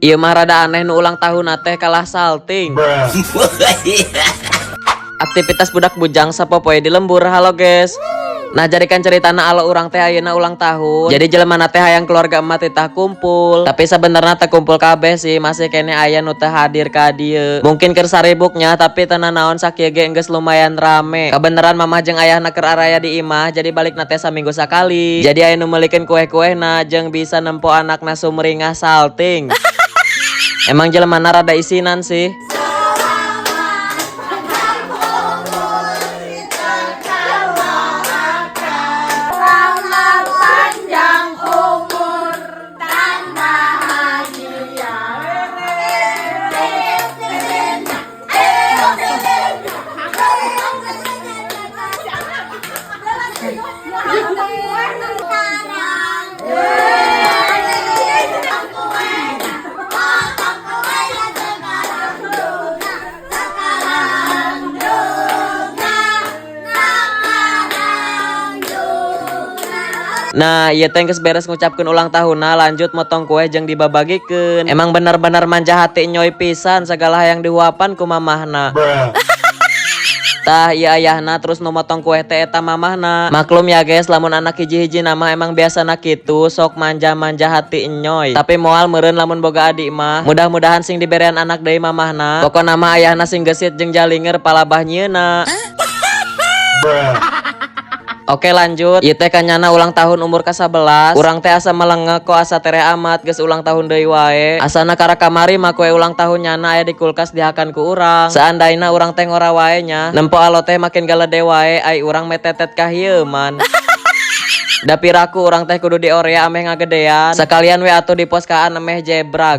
Ieu mah rada aneh nu ulang tahun teh kalah salting. Aktivitas budak bujang sapopoe di lembur. Halo guys. Nah jadikan ceritana alo urang teh ayeuna ulang tahun. Jadi jelema teh hayang keluarga emak teh kumpul. Tapi sebenarnya teh kumpul kabeh sih, masih kene aya nu teh hadir ka dieu. Mungkin keur saribuknya tapi teu naon sakieu ge geus lumayan rame. Kabeneran mamah jeung ayahna keur araya di imah, jadi balik teh saminggu sakali. Jadi aya nu meulikeun kue-kuehna jeung bisa nempo anakna sumringah salting. Emang jelemana rada isinan sih. Nah, ieu teh geus beres ngucapkeun ulang tahunna, lanjut motong kue jeung dibabagikeun. Emang bener-bener manja hati nyoy pisan segala yang dihuapan ku mamahna. Tah ieu ayahna terus nu motong kue teh eta mamahna. Maklum ya guys, lamun anak hiji-hiji nama emang biasana kitu, sok manja-manja hati nyoy. Tapi moal meureun lamun boga adik mah, mudah-mudahan sing diberian anak deui mamahna. Pokona mah ayahna sing gesit jeung jalinger palabah nyieuna. Oke lanjut, ieu teh kanyana ulang tahun umur ke-11. Urang teh asa melengek kok asa tere amat geus ulang tahun deui wae. Asana kara kamari mah kue ulang tahun nyana aya di kulkas dihakan ku urang. Seandaina urang teh ngora wae nya, nempo alo teh makin galede wae ai urang metetet ka hieu man. Da piraku urang teh kudu diorea ameh ngagedean. Sekalian we atuh diposkaan ameh jebrag.